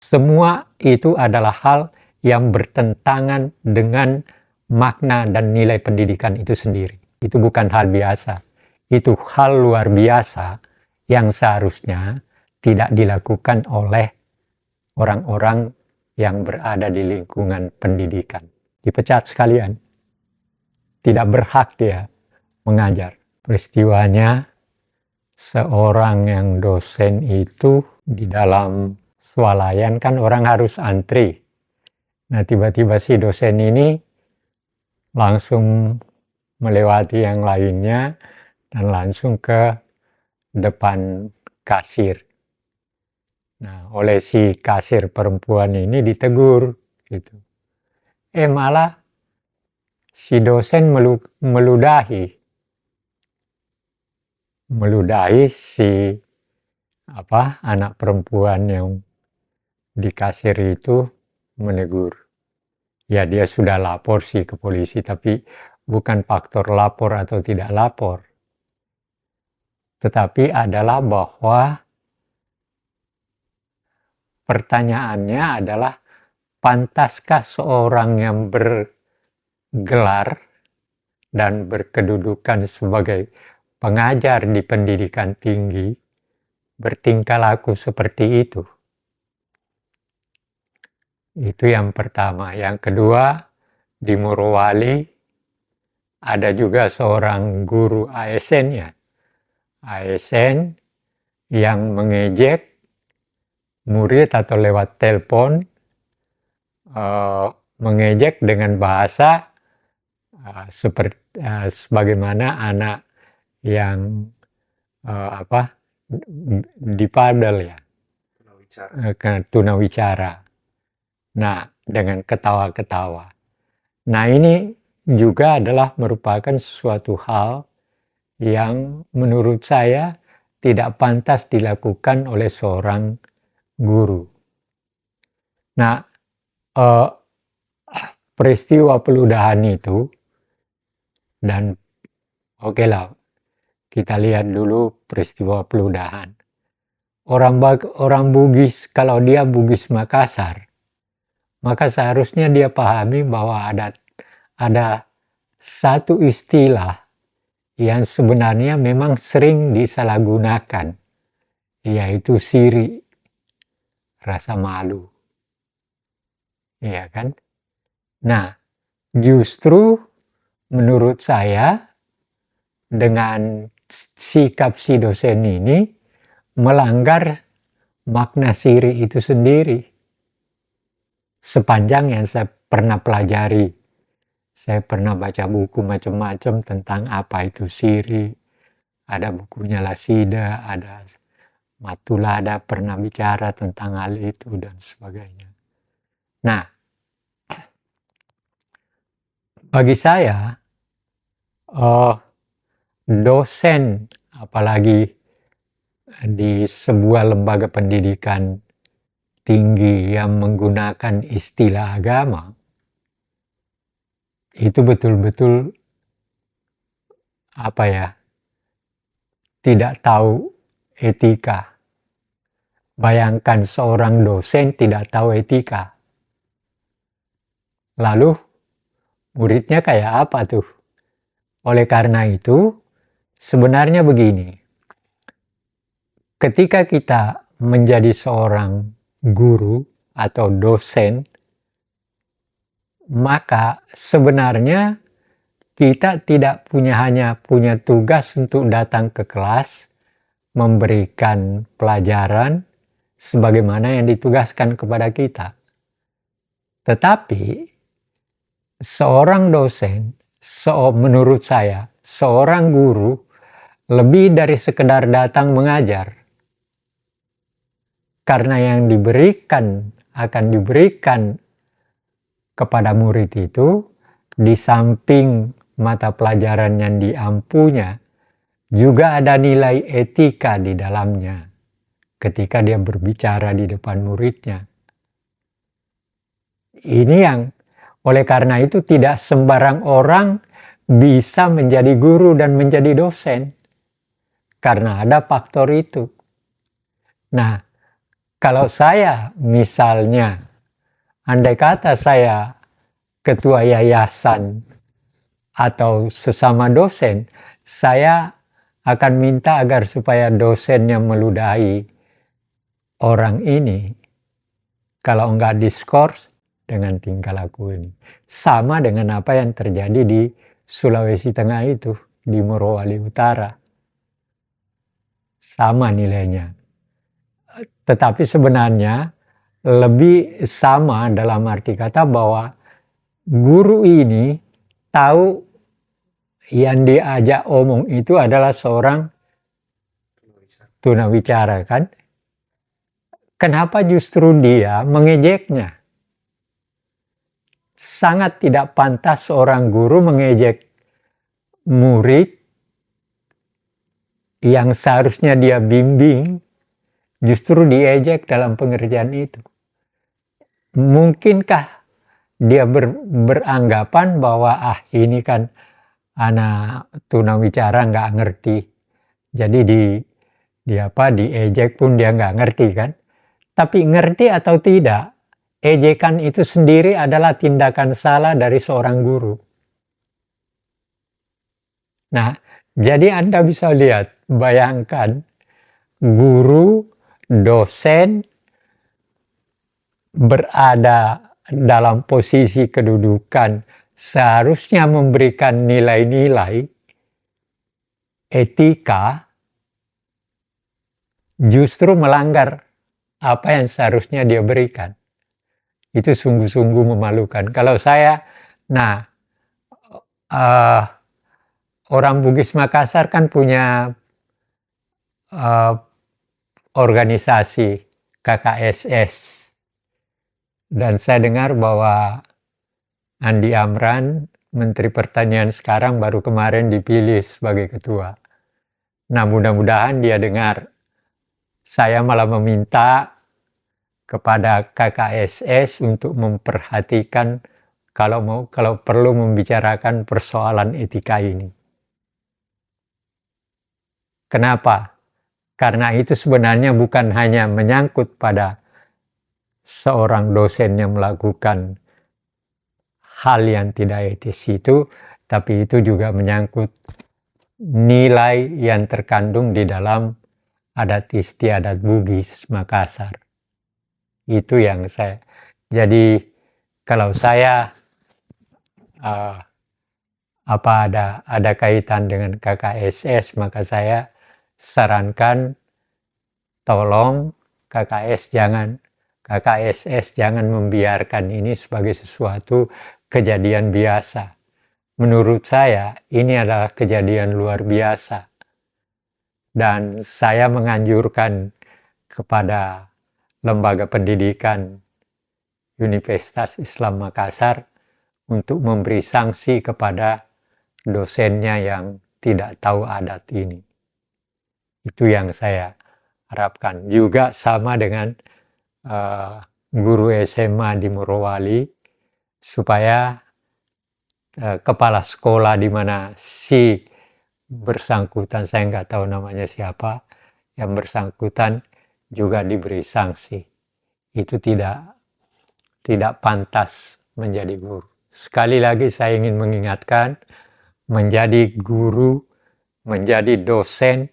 Semua itu adalah hal yang bertentangan dengan makna dan nilai pendidikan itu sendiri. Itu bukan hal biasa. Itu hal luar biasa yang seharusnya tidak dilakukan oleh orang-orang yang berada di lingkungan pendidikan. Dipecat sekalian. Tidak berhak dia mengajar. Peristiwanya, seorang yang dosen itu di dalam swalayan kan orang harus antri. Nah, tiba-tiba si dosen ini langsung melewati yang lainnya dan langsung ke depan kasir. Nah, oleh si kasir perempuan ini ditegur gitu. Malah si dosen meludahi si anak perempuan yang di kasir itu, menegur. Ya, dia sudah lapor sih ke polisi, tapi bukan faktor lapor atau tidak lapor. Tetapi adalah bahwa pertanyaannya adalah, pantaskah seorang yang bergelar dan berkedudukan sebagai pengajar di pendidikan tinggi bertingkah laku seperti itu? Itu yang pertama. Yang kedua, di Morowali ada juga seorang guru ASN ya. ASN yang mengejek murid atau lewat telepon, mengejek dengan bahasa sebagaimana anak yang difabel ya, tunawicara. Nah, dengan ketawa-ketawa. Nah, ini juga adalah merupakan suatu hal yang menurut saya tidak pantas dilakukan oleh seorang guru. Nah, peristiwa peludahan itu, dan oke lah, kita lihat dulu peristiwa peludahan. Orang Bugis, kalau dia Bugis Makassar, maka seharusnya dia pahami bahwa ada satu istilah yang sebenarnya memang sering disalahgunakan, yaitu siri, rasa malu. Iya kan? Nah, justru menurut saya dengan sikap si dosen ini melanggar makna siri itu sendiri. Sepanjang yang saya pernah pelajari, saya pernah baca buku macam-macam tentang apa itu siri. Ada bukunya Lasida, ada Matulada pernah bicara tentang hal itu dan sebagainya. Nah, bagi saya, dosen, apalagi di sebuah lembaga pendidikan tinggi yang menggunakan istilah agama, itu betul-betul tidak tahu etika. Bayangkan seorang dosen tidak tahu etika. Lalu muridnya kayak apa tuh? Oleh karena itu, sebenarnya begini. Ketika kita menjadi seorang guru atau dosen, maka sebenarnya kita tidak hanya punya tugas untuk datang ke kelas, memberikan pelajaran sebagaimana yang ditugaskan kepada kita. Tetapi seorang dosen, menurut saya, seorang guru lebih dari sekedar datang mengajar. Karena yang akan diberikan kepada murid itu, di samping mata pelajaran yang diampunya, juga ada nilai etika di dalamnya ketika dia berbicara di depan muridnya. Ini yang oleh karena itu tidak sembarang orang bisa menjadi guru dan menjadi dosen, karena ada faktor itu. Nah, Kalau saya misalnya, andai kata saya ketua yayasan atau sesama dosen, saya akan minta agar supaya dosennya meludahi orang ini. Kalau enggak diskors dengan tingkah laku ini. Sama dengan apa yang terjadi di Sulawesi Tengah itu, di Morowali Utara. Sama nilainya. Tetapi sebenarnya lebih sama dalam arti kata bahwa guru ini tahu yang diajak omong itu adalah seorang tunawicara, kan? Kenapa justru dia mengejeknya? Sangat tidak pantas seorang guru mengejek murid yang seharusnya dia bimbing, justru diejek dalam pengerjaan itu. Mungkinkah dia beranggapan bahwa ini kan anak tunawicara nggak ngerti, jadi diejek pun dia nggak ngerti, kan? Tapi ngerti atau tidak, ejekan itu sendiri adalah tindakan salah dari seorang guru. Nah, jadi Anda bisa lihat, bayangkan guru, dosen berada dalam posisi kedudukan seharusnya memberikan nilai-nilai etika, justru melanggar apa yang seharusnya dia berikan. Itu sungguh-sungguh memalukan. Kalau saya, orang Bugis Makassar kan punya organisasi KKSS. Dan saya dengar bahwa Andi Amran, Menteri Pertanian sekarang, baru kemarin dipilih sebagai ketua. Nah, mudah-mudahan dia dengar. Saya malah meminta kepada KKSS untuk memperhatikan kalau perlu membicarakan persoalan etika ini. Kenapa? Karena itu sebenarnya bukan hanya menyangkut pada seorang dosen yang melakukan hal yang tidak etis itu, tapi itu juga menyangkut nilai yang terkandung di dalam adat istiadat Bugis Makassar. Itu yang saya. Jadi kalau saya ada kaitan dengan KKSS, maka saya sarankan tolong KKSS jangan membiarkan ini sebagai sesuatu kejadian biasa. Menurut saya ini adalah kejadian luar biasa. Dan saya menganjurkan kepada lembaga pendidikan Universitas Islam Makassar untuk memberi sanksi kepada dosennya yang tidak tahu adat ini. Itu yang saya harapkan. Juga sama dengan guru SMA di Morowali, supaya kepala sekolah di mana si bersangkutan, saya nggak tahu namanya siapa, yang bersangkutan juga diberi sanksi. Itu tidak pantas menjadi guru. Sekali lagi saya ingin mengingatkan, menjadi guru, menjadi dosen,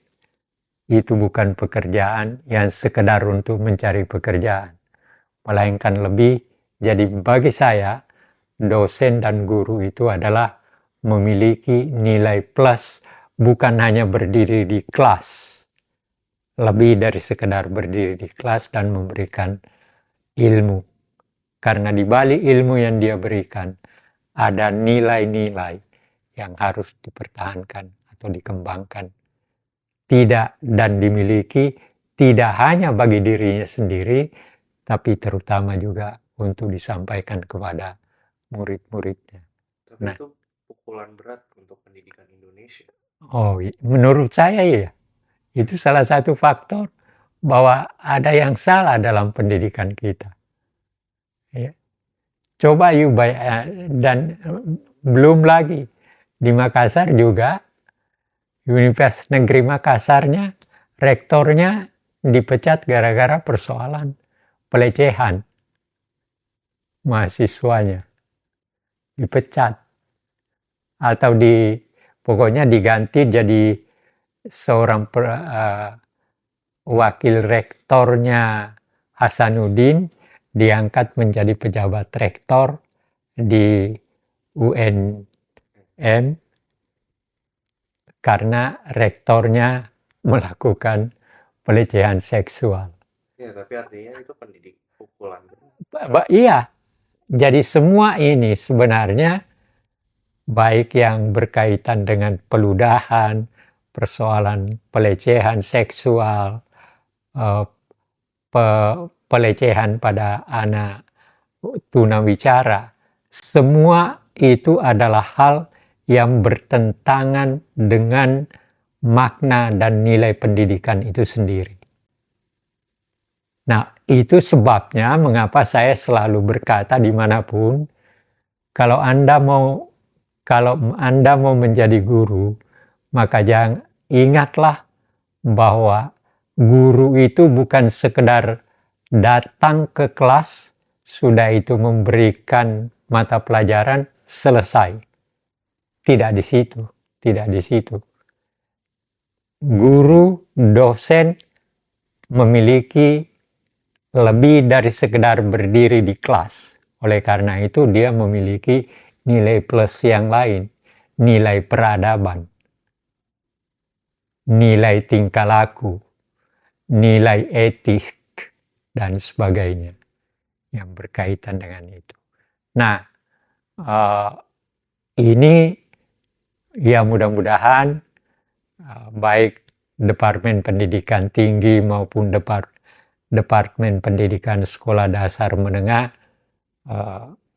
itu bukan pekerjaan yang sekedar untuk mencari pekerjaan. Melainkan lebih, jadi bagi saya, dosen dan guru itu adalah memiliki nilai plus, bukan hanya berdiri di kelas. Lebih dari sekedar berdiri di kelas dan memberikan ilmu. Karena di balik ilmu yang dia berikan, ada nilai-nilai yang harus dipertahankan atau dikembangkan. Tidak dan dimiliki tidak hanya bagi dirinya sendiri, tapi terutama juga untuk disampaikan kepada murid-muridnya. Tapi itu pukulan berat untuk pendidikan Indonesia. Oh, menurut saya ya, itu salah satu faktor bahwa ada yang salah dalam pendidikan kita. Ya. Coba dan belum lagi di Makassar juga, Universitas Negeri Makassarnya, rektornya dipecat gara-gara persoalan pelecehan mahasiswanya, dipecat atau pokoknya diganti jadi seorang wakil rektornya Hasanuddin diangkat menjadi pejabat rektor di UNM karena rektornya melakukan pelecehan seksual. Ya, tapi artinya itu pukulan. Iya, jadi semua ini sebenarnya baik yang berkaitan dengan peludahan, persoalan pelecehan seksual, pelecehan pada anak tunawicara, semua itu adalah hal yang bertentangan dengan makna dan nilai pendidikan itu sendiri. Nah, itu sebabnya mengapa saya selalu berkata dimanapun, kalau Anda mau menjadi guru, maka ingatlah bahwa guru itu bukan sekedar datang ke kelas, sudah itu memberikan mata pelajaran, selesai. Tidak di situ, tidak di situ. Guru, dosen memiliki lebih dari sekedar berdiri di kelas. Oleh karena itu dia memiliki nilai plus yang lain, nilai peradaban, nilai tingkah laku, nilai etik, dan sebagainya yang berkaitan dengan itu. Nah, ini ya mudah-mudahan baik Departemen Pendidikan Tinggi maupun Departemen Pendidikan Sekolah Dasar Menengah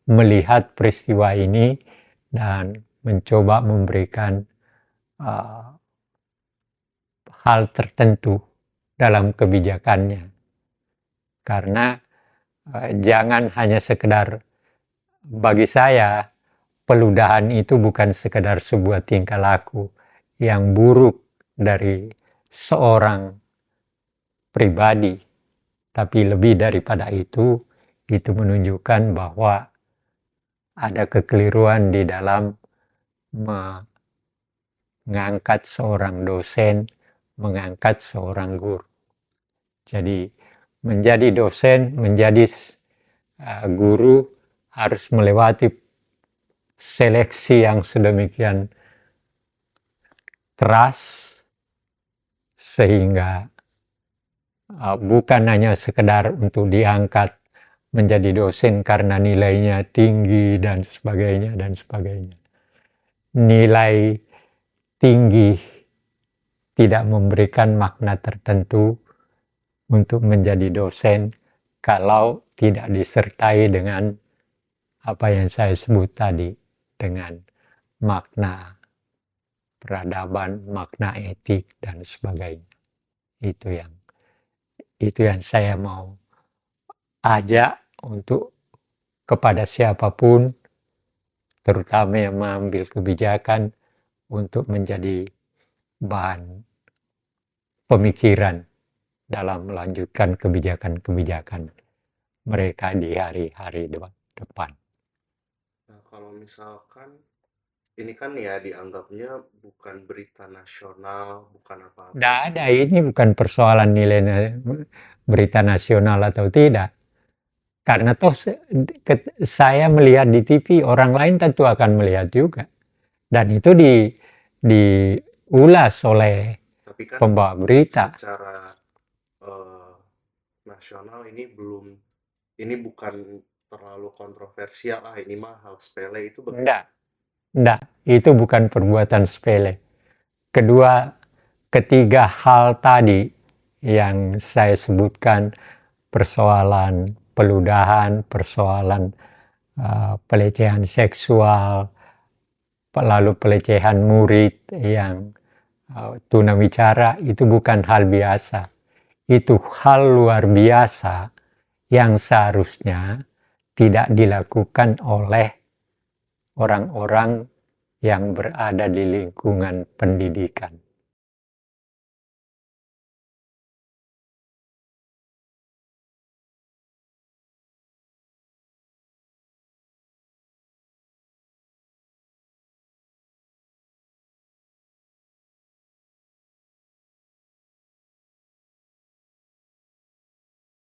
melihat peristiwa ini dan mencoba memberikan hal tertentu dalam kebijakannya. Karena jangan hanya sekedar, bagi saya peludahan itu bukan sekedar sebuah tingkah laku yang buruk dari seorang pribadi, tapi lebih daripada itu menunjukkan bahwa ada kekeliruan di dalam mengangkat seorang dosen, mengangkat seorang guru. Jadi menjadi dosen, menjadi guru harus melewati seleksi yang sedemikian keras sehingga bukan hanya sekedar untuk diangkat menjadi dosen karena nilainya tinggi dan sebagainya. Nilai tinggi tidak memberikan makna tertentu untuk menjadi dosen kalau tidak disertai dengan apa yang saya sebut tadi, dengan makna peradaban, makna etik, dan sebagainya. Itu yang saya mau ajak untuk kepada siapapun, terutama yang mengambil kebijakan, untuk menjadi bahan pemikiran dalam melanjutkan kebijakan-kebijakan mereka di hari-hari depan. Nah, kalau misalkan ini kan ya dianggapnya bukan berita nasional, bukan apa-apa. Nggak ada, ini bukan persoalan nilai berita nasional atau tidak. Karena toh saya melihat di TV, orang lain tentu akan melihat juga. Dan itu diulas oleh Tapi kan pembawa berita. Secara nasional ini bukan terlalu kontroversial lah, ini mah hal sepele itu. Enggak, itu bukan perbuatan sepele. Ketiga hal tadi yang saya sebutkan, persoalan peludahan, persoalan pelecehan seksual, lalu pelecehan murid yang tunawicara, itu bukan hal biasa. Itu hal luar biasa yang seharusnya tidak dilakukan oleh orang-orang yang berada di lingkungan pendidikan.